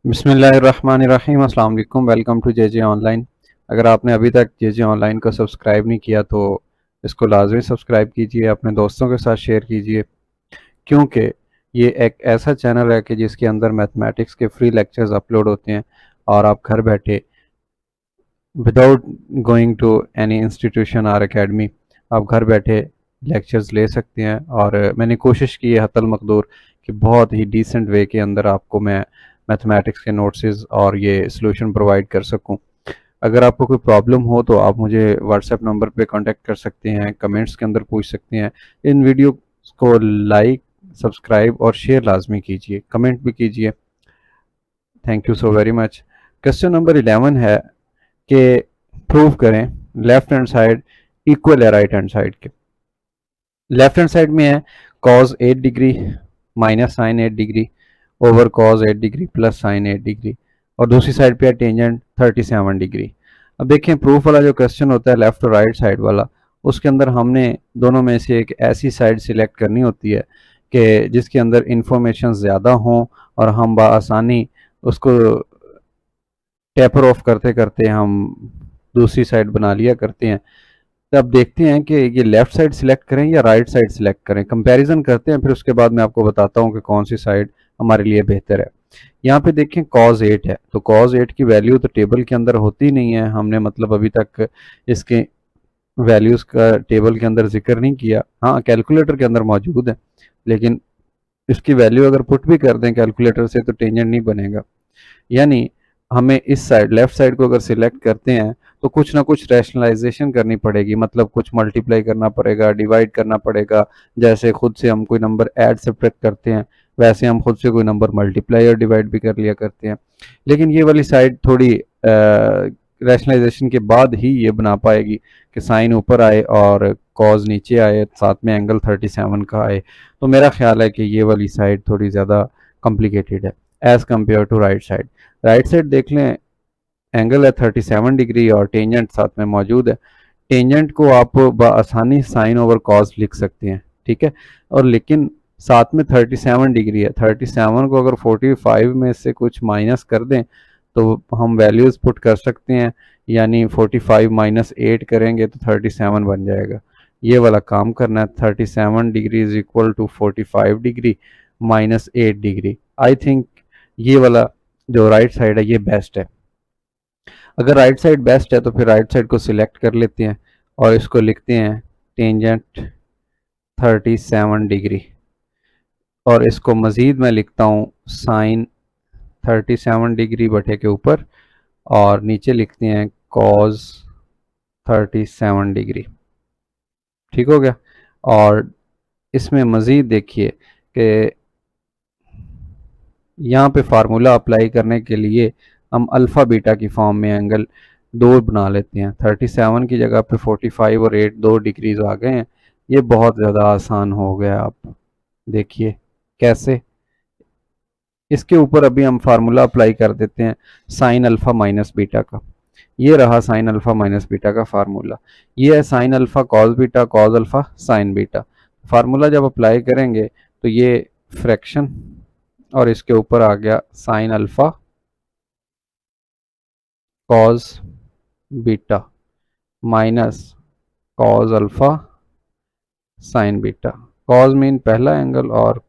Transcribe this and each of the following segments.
बिस्मिल्लाहिर्रहमानिर्रहीम। अस्सलाम वालेकुम। Welcome to J online. अगर आपने अभी तक जे ऑनलाइन को सब्सक्राइब नहीं किया तो इसको लाजमी सब्सक्राइब कीजिए, अपने दोस्तों के साथ शेयर कीजिए, क्योंकि ये एक ऐसा चैनल है कि जिसके अंदर मैथमेटिक्स के फ्री लेक्चर्स अपलोड होते हैं और आप घर बैठे without going to any institution और एकेडमी आप घर बैठे लेक्चर्स ले सकते हैं। और मैंने कोशिश की है हतल मकदूर कि बहुत ही डिसेंट वे के अंदर आपको मैं मैथमेटिक्स के नोट्स और ये सॉल्यूशन प्रोवाइड कर सकूं। अगर आपको कोई प्रॉब्लम हो तो आप मुझे व्हाट्सएप नंबर पे कांटेक्ट कर सकते हैं, कमेंट्स के अंदर पूछ सकते हैं। इन वीडियो को लाइक, सब्सक्राइब और शेयर लाजमी कीजिए, कमेंट भी कीजिए। Thank you so very much. Question number 11 है कि प्रूव करें लेफ्ट हैंड साइड इक्वल है राइट हैंड साइड के। लेफ्ट हैंड साइड में है cos 8 degree minus sine 8 degree over cos 8 degree plus sine 8 degree, और दूसरी साइड पे है टेंजेंट 37 डिग्री। अब देखें प्रूफ वाला जो क्वेश्चन होता है लेफ्ट और राइट साइड वाला, उसके अंदर हमने दोनों में से एक ऐसी साइड सिलेक्ट करनी होती है कि जिसके अंदर इंफॉर्मेशन ज़्यादा हों और हम बआसानी उसको टेपर ऑफ करते करते हम दूसरी साइड बना लिया करते हैं। तो अब देखते हैं कि ये लेफ्ट साइड सिलेक्ट करें या राइट साइड सिलेक्ट करें, कंपैरिजन करते हैं, फिर उसके बाद मैं आपको बताता हूँ कि कौन सी साइड हमारे लिए बेहतर है। यहाँ पे देखें cos 8 है, तो cos 8 की वैल्यू तो टेबल के अंदर होती नहीं है, हमने मतलब अभी तक इसके वैल्यूज़ का टेबल के अंदर जिक्र नहीं किया। हाँ, कैलकुलेटर के अंदर मौजूद है, लेकिन इसकी वैल्यू अगर पुट भी कर दें कैलकुलेटर से तो टेंजेंट नहीं बनेगा। यानी हमें इस साइड लेफ्ट साइड को अगर सिलेक्ट करते हैं तो कुछ ना कुछ रैशनलाइजेशन करनी पड़ेगी, मतलब कुछ मल्टीप्लाई करना पड़ेगा, डिवाइड करना पड़ेगा। जैसे खुद से हम कोई नंबर ऐड सब्ट्रैक्ट करते हैं, वैसे हम खुद से कोई नंबर मल्टीप्लाई और डिवाइड भी कर लिया करते हैं। लेकिन ये वाली साइड थोड़ी रैशनलाइजेशन के बाद ही ये बना पाएगी कि साइन ऊपर आए और कॉज नीचे आए, साथ में एंगल 37 का आए। तो मेरा ख्याल है कि ये वाली साइड थोड़ी ज़्यादा कॉम्प्लिकेटेड है as compare to right side. Right side देख लें, एंगल है 37 डिग्री और टेंजेंट साथ में मौजूद है। टेंजेंट को आप बआसानी साइन ओवर कॉस लिख सकते हैं, ठीक है, और लेकिन साथ में 37 डिग्री है। 37 को अगर 45 में से कुछ माइनस कर दें तो हम वैल्यूज़ पुट कर सकते हैं, यानी 45 माइनस 8 करेंगे तो 37 बन जाएगा। ये वाला काम करना है। 37 degree is equal to 45 degree minus 8 degree. I think ये वाला जो राइट साइड है ये बेस्ट है। अगर राइट साइड बेस्ट है तो फिर राइट साइड को सिलेक्ट कर लेते हैं और इसको लिखते हैं टेंजेंट 37 डिग्री, और इसको मज़ीद मैं लिखता हूँ साइन 37 डिग्री बटे के ऊपर, और नीचे लिखते हैं कॉज 37 डिग्री। ठीक हो गया। और इसमें मज़ीद देखिए कि यहाँ पे फार्मूला अप्लाई करने के लिए हम अल्फ़ा बीटा की फॉर्म में एंगल 2 बना लेते हैं। 37 की जगह पे 45 और 8 2 डिग्रीज आ गए हैं। ये बहुत ज़्यादा आसान हो गया। आप देखिए कैसे। इसके ऊपर अभी हम फार्मूला अप्लाई कर देते हैं साइन अल्फ़ा माइनस बीटा का। ये रहा साइन अल्फ़ा माइनस बीटा का फार्मूला। ये है sine alpha cos beta, cos alpha sine beta. Formula जब अप्लाई करेंगे तो ये फ्रैक्शन और इसके ऊपर आ गया sine alpha cos beta minus cos alpha sine beta. Cos mean पहला एंगल और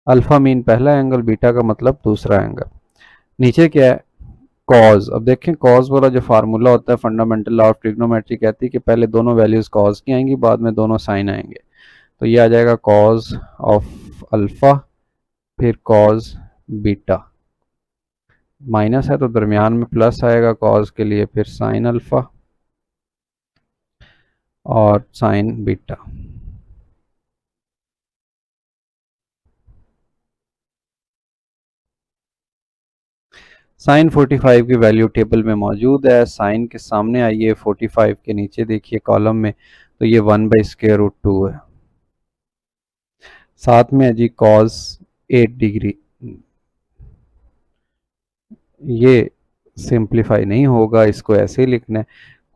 अल्फ़ा मीन पहला एंगल, बीटा का मतलब दूसरा एंगल। नीचे क्या है कॉज। अब देखें कॉज वाला जो फार्मूला होता है फंडामेंटल लॉ ऑफ ट्रिग्नोमेट्री कहती है कि पहले दोनों वैल्यूज़ कॉज की आएंगी, बाद में दोनों साइन आएंगे। तो ये आ जाएगा कॉज ऑफ अल्फ़ा फिर कॉज बीटा, माइनस है तो दरमियान में प्लस आएगा कॉज के लिए, फिर साइन अल्फ़ा और साइन बीटा। साइन 45 की वैल्यू टेबल में मौजूद है। साइन के सामने आइए, 45 के नीचे देखिए कॉलम में, तो ये 1/√2 है। साथ में है जी कॉस 8 डिग्री। ये सिंप्लीफाई नहीं होगा, इसको ऐसे ही लिखना है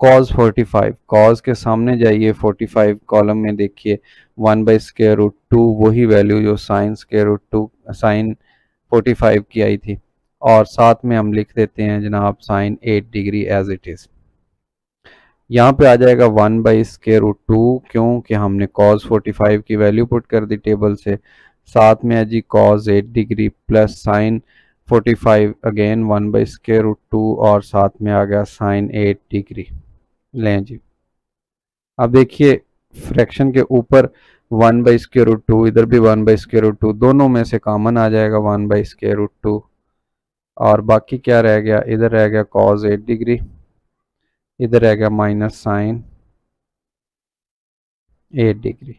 कॉस 45। कॉस के सामने जाइए 45 कॉलम में देखिए 1/√2, वही वैल्यू जो sine square root two sine 45 की आई थी, और साथ में हम लिख देते हैं जनाब sine 8 degree as it is. यहाँ पे आ जाएगा 1/√2, क्योंकि हमने cos 45 की वैल्यू पुट कर दी टेबल से। साथ में है जी cos 8 degree plus sign 45 again 1/√2, और साथ में आ गया साइन 8 डिग्री। लें जी, अब देखिए फ्रैक्शन के ऊपर 1/√2, इधर भी 1/√2, दोनों में से कॉमन आ जाएगा 1/√2, और बाकी क्या रह गया, इधर रह गया cos 8 डिग्री, इधर रह गया माइनस साइन 8 डिग्री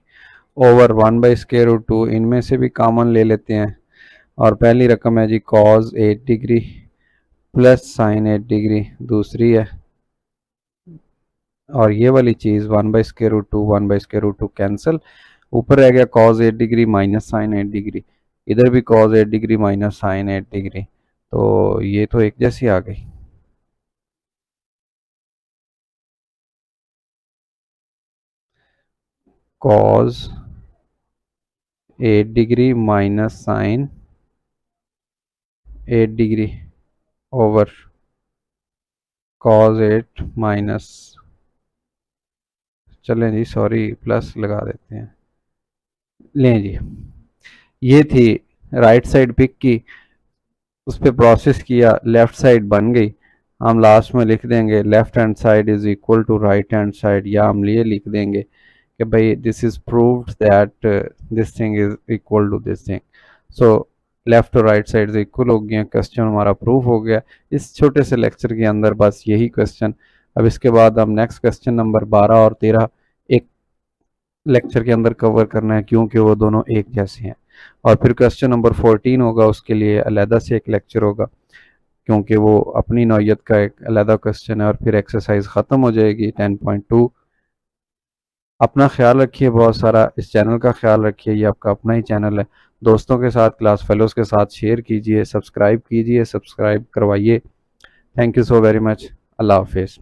ओवर 1/√2। इनमें से भी कॉमन ले लेते हैं, और पहली रकम है जी cos 8 degree plus sine 8 degree, दूसरी है, और ये वाली चीज़ 1/√2 कैंसिल, ऊपर रह गया cos 8 degree minus sine 8 degree, इधर भी cos 8 degree minus sine 8 degree, तो ये तो एक जैसी आ गई। cos 8 degree minus sine 8 degree over cos 8 minus, चलें जी सॉरी प्लस लगा देते हैं। लें जी, ये थी राइट साइड पिक की, उस पर प्रोसेस किया, लेफ़्ट साइड बन गई। हम लास्ट में लिख देंगे left hand side is equal to right hand side, या हम ये लिख देंगे कि भाई this is proved that this thing is equal to this thing. So left और राइट साइड इक्वल हो गया, क्वेश्चन हमारा प्रूव हो गया इस छोटे से लेक्चर के अंदर, बस यही क्वेश्चन। अब इसके बाद हम नेक्स्ट क्वेश्चन नंबर 12 और 13 एक लेक्चर के अंदर कवर करना है, क्योंकि वो दोनों एक जैसे हैं। और फिर क्वेश्चन नंबर 14 होगा, उसके लिए अलहदा से एक लेक्चर होगा, क्योंकि वो अपनी नौयत का एक अलहदा क्वेश्चन है, और फिर एक्सरसाइज ख़त्म हो जाएगी 10.2। अपना ख्याल रखिए, बहुत सारा इस चैनल का ख्याल रखिए, ये आपका अपना ही चैनल है। दोस्तों के साथ, क्लास फेलोज़ के साथ शेयर कीजिए, सब्सक्राइब कीजिए, सब्सक्राइब करवाइए। Thank you so very much. अल्लाह हाफिज़।